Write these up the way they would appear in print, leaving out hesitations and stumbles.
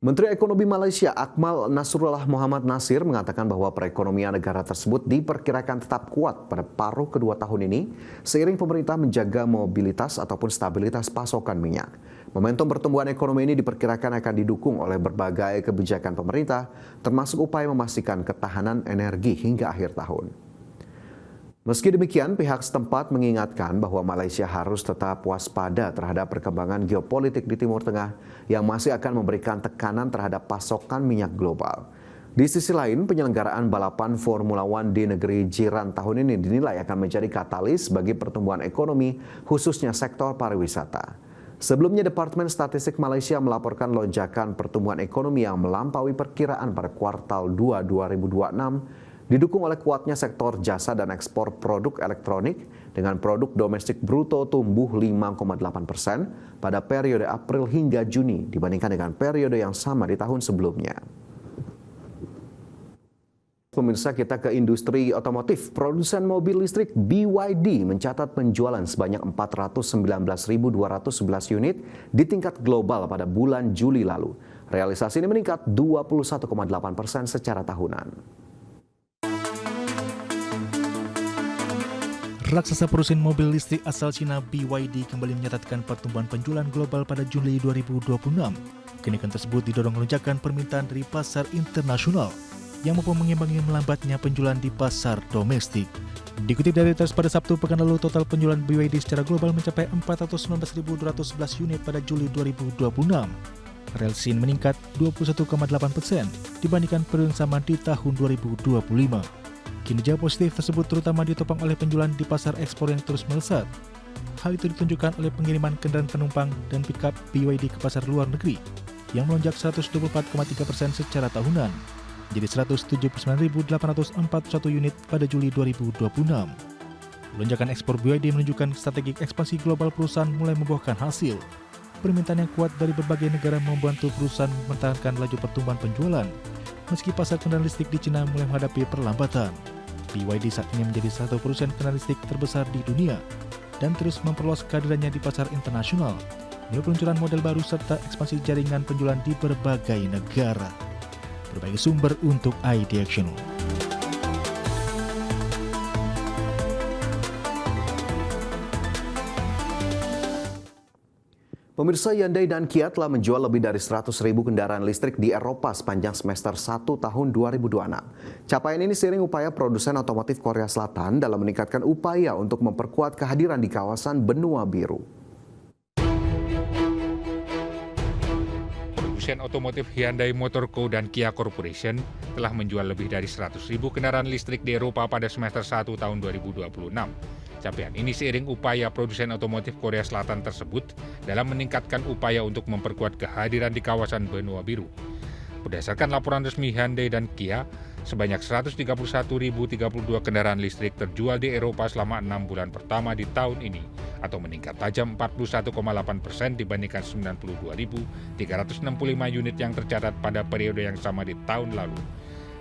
Menteri Ekonomi Malaysia Akmal Nasrullah Mohamad Nasir mengatakan bahwa perekonomian negara tersebut diperkirakan tetap kuat pada paruh kedua tahun ini seiring pemerintah menjaga mobilitas ataupun stabilitas pasokan minyak. Momentum pertumbuhan ekonomi ini diperkirakan akan didukung oleh berbagai kebijakan pemerintah termasuk upaya memastikan ketahanan energi hingga akhir tahun. Meski demikian, pihak setempat mengingatkan bahwa Malaysia harus tetap waspada terhadap perkembangan geopolitik di Timur Tengah yang masih akan memberikan tekanan terhadap pasokan minyak global. Di sisi lain, penyelenggaraan balapan Formula One di negeri jiran tahun ini dinilai akan menjadi katalis bagi pertumbuhan ekonomi, khususnya sektor pariwisata. Sebelumnya, Departemen Statistik Malaysia melaporkan lonjakan pertumbuhan ekonomi yang melampaui perkiraan pada kuartal 2 2026, didukung oleh kuatnya sektor jasa dan ekspor produk elektronik dengan produk domestik bruto tumbuh 5,8% pada periode April hingga Juni dibandingkan dengan periode yang sama di tahun sebelumnya. Pemirsa, kita ke industri otomotif. Produsen mobil listrik BYD mencatat penjualan sebanyak 419.211 unit di tingkat global pada bulan Juli lalu. Realisasi ini meningkat 21,8% secara tahunan. Raksasa perusahaan mobil listrik asal Cina BYD kembali mencatatkan pertumbuhan penjualan global pada Juli 2026. Kenaikan tersebut didorong lonjakan permintaan dari pasar internasional yang mampu mengimbangi melambatnya penjualan di pasar domestik. Dikutip dari Reuters pada Sabtu pekan lalu, total penjualan BYD secara global mencapai 419.211 unit pada Juli 2026. Realisasi ini meningkat 21,8% dibandingkan periode yang sama di tahun 2025. Kinerja positif tersebut terutama ditopang oleh penjualan di pasar ekspor yang terus melesat. Hal itu ditunjukkan oleh pengiriman kendaraan penumpang dan pickup BYD ke pasar luar negeri yang melonjak 124,3% secara tahunan, jadi 179.841 unit pada Juli 2026. Lonjakan ekspor BYD menunjukkan strategi ekspansi global perusahaan mulai membuahkan hasil. Permintaan yang kuat dari berbagai negara membantu perusahaan mempertahankan laju pertumbuhan penjualan, meski pasar kendaraan listrik di Cina mulai menghadapi perlambatan. BYD saat ini menjadi satu perusahaan kendaraan listrik terbesar di dunia dan terus memperluas kehadirannya di pasar internasional melalui peluncuran model baru serta ekspansi jaringan penjualan di berbagai negara. Berbagai sumber untuk ID Action. Pemirsa, Hyundai dan Kia telah menjual lebih dari 100.000 kendaraan listrik di Eropa sepanjang semester 1 tahun 2026. Capaian ini seiring upaya produsen otomotif Korea Selatan dalam meningkatkan upaya untuk memperkuat kehadiran di kawasan benua biru. Produsen otomotif Hyundai Motor Co. dan Kia Corporation telah menjual lebih dari 100.000 kendaraan listrik di Eropa pada semester 1 tahun 2026. Capaian ini seiring upaya produsen otomotif Korea Selatan tersebut dalam meningkatkan upaya untuk memperkuat kehadiran di kawasan benua biru. Berdasarkan laporan resmi Hyundai dan Kia, sebanyak 131.032 kendaraan listrik terjual di Eropa selama 6 bulan pertama di tahun ini, atau meningkat tajam 41,8% dibandingkan 92.365 unit yang tercatat pada periode yang sama di tahun lalu,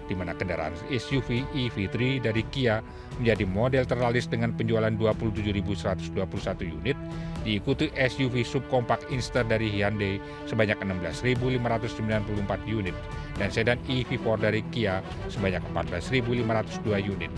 di mana kendaraan SUV EV3 dari Kia menjadi model terlaris dengan penjualan 27.121 unit, diikuti SUV subkompak Inster dari Hyundai sebanyak 16.594 unit, dan sedan EV4 dari Kia sebanyak 14.502 unit.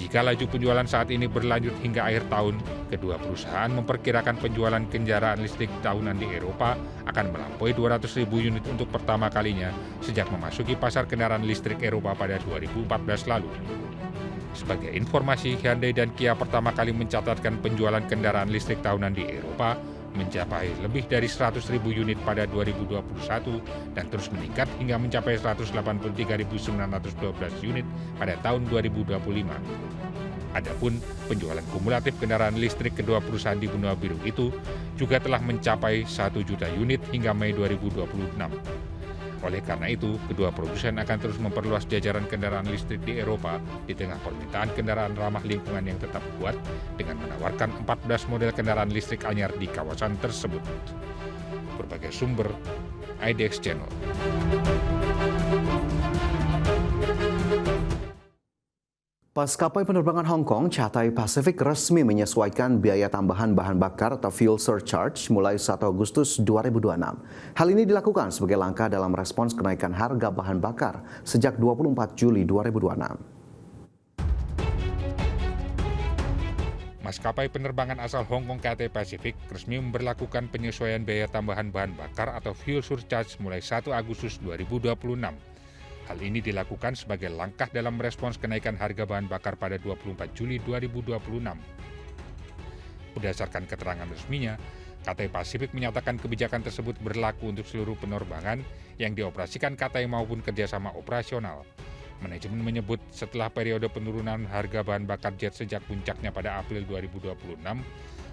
Jika laju penjualan saat ini berlanjut hingga akhir tahun, kedua perusahaan memperkirakan penjualan kendaraan listrik tahunan di Eropa akan melampaui 200.000 unit untuk pertama kalinya sejak memasuki pasar kendaraan listrik Eropa pada 2014 lalu. Sebagai informasi, Hyundai dan Kia pertama kali mencatatkan penjualan kendaraan listrik tahunan di Eropa mencapai lebih dari 100.000 unit pada 2021 dan terus meningkat hingga mencapai 183.912 unit pada tahun 2025. Adapun penjualan kumulatif kendaraan listrik kedua perusahaan di benua biru itu juga telah mencapai 1 juta unit hingga Mei 2026. Oleh karena itu, kedua produsen akan terus memperluas jajaran kendaraan listrik di Eropa di tengah permintaan kendaraan ramah lingkungan yang tetap kuat dengan menawarkan 14 model kendaraan listrik anyar di kawasan tersebut. Berbagai sumber, IDX Channel. Maskapai penerbangan Hong Kong Cathay Pacific resmi menyesuaikan biaya tambahan bahan bakar atau fuel surcharge mulai 1 Agustus 2026. Hal ini dilakukan sebagai langkah dalam respons kenaikan harga bahan bakar sejak 24 Juli 2026. Maskapai penerbangan asal Hong Kong Cathay Pacific resmi memberlakukan penyesuaian biaya tambahan bahan bakar atau fuel surcharge mulai 1 Agustus 2026. Hal ini dilakukan sebagai langkah dalam merespons kenaikan harga bahan bakar pada 24 Juli 2026. Berdasarkan keterangan resminya, Cathay Pacific menyatakan kebijakan tersebut berlaku untuk seluruh penerbangan yang dioperasikan Cathay maupun kerjasama operasional. Manajemen menyebut setelah periode penurunan harga bahan bakar jet sejak puncaknya pada April 2026,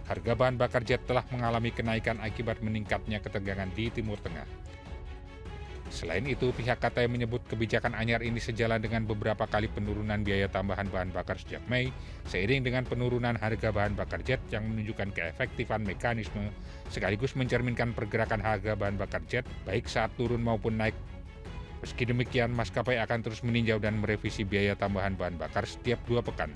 harga bahan bakar jet telah mengalami kenaikan akibat meningkatnya ketegangan di Timur Tengah. Selain itu, pihak Cathay menyebut kebijakan anyar ini sejalan dengan beberapa kali penurunan biaya tambahan bahan bakar sejak Mei, seiring dengan penurunan harga bahan bakar jet yang menunjukkan keefektifan mekanisme, sekaligus mencerminkan pergerakan harga bahan bakar jet baik saat turun maupun naik. Meski demikian, maskapai akan terus meninjau dan merevisi biaya tambahan bahan bakar setiap 2 pekan.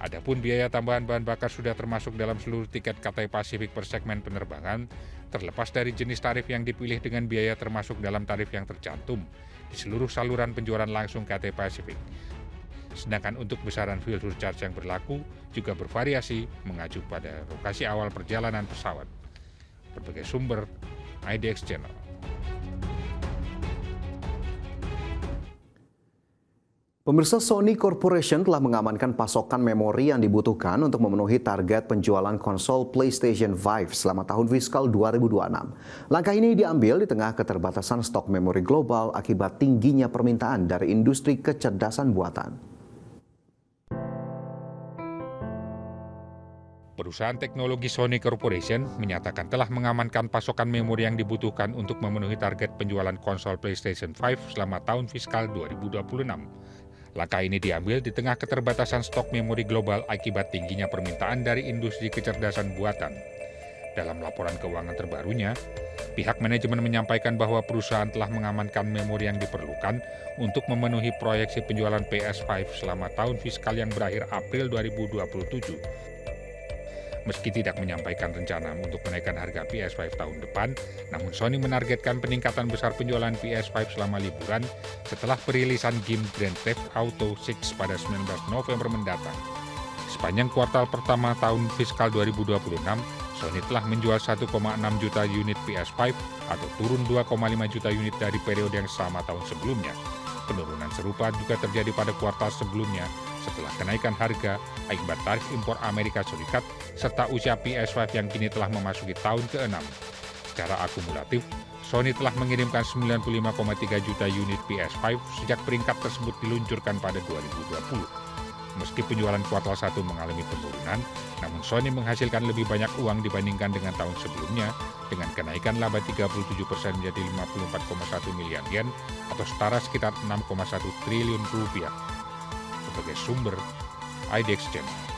Adapun biaya tambahan bahan bakar sudah termasuk dalam seluruh tiket Cathay Pacific per segmen penerbangan, terlepas dari jenis tarif yang dipilih dengan biaya termasuk dalam tarif yang tercantum di seluruh saluran penjualan langsung Cathay Pacific. Sedangkan untuk besaran fuel surcharge yang berlaku juga bervariasi mengacu pada lokasi awal perjalanan pesawat. Berbagai sumber, IDX Channel. Pemirsa, Sony Corporation telah mengamankan pasokan memori yang dibutuhkan untuk memenuhi target penjualan konsol PlayStation 5 selama tahun fiskal 2026. Langkah ini diambil di tengah keterbatasan stok memori global akibat tingginya permintaan dari industri kecerdasan buatan. Perusahaan teknologi Sony Corporation menyatakan telah mengamankan pasokan memori yang dibutuhkan untuk memenuhi target penjualan konsol PlayStation 5 selama tahun fiskal 2026. Langkah ini diambil di tengah keterbatasan stok memori global akibat tingginya permintaan dari industri kecerdasan buatan. Dalam laporan keuangan terbarunya, pihak manajemen menyampaikan bahwa perusahaan telah mengamankan memori yang diperlukan untuk memenuhi proyeksi penjualan PS5 selama tahun fiskal yang berakhir April 2027. Meski tidak menyampaikan rencana untuk menaikkan harga PS5 tahun depan, namun Sony menargetkan peningkatan besar penjualan PS5 selama liburan setelah perilisan game Grand Theft Auto 6 pada 19 November mendatang. Sepanjang kuartal pertama tahun fiskal 2026, Sony telah menjual 1,6 juta unit PS5 atau turun 2,5 juta unit dari periode yang sama tahun sebelumnya. Penurunan serupa juga terjadi pada kuartal sebelumnya setelah kenaikan harga akibat tarif impor Amerika Serikat serta usia PS5 yang kini telah memasuki tahun ke-6. Secara akumulatif, Sony telah mengirimkan 95,3 juta unit PS5 sejak peringkat tersebut diluncurkan pada 2020. Meski penjualan kuartal 1 mengalami penurunan, namun Sony menghasilkan lebih banyak uang dibandingkan dengan tahun sebelumnya dengan kenaikan laba 37% menjadi 54,1 miliar yen atau setara sekitar 6,1 triliun rupiah. Sebagai sumber, IDX Channel.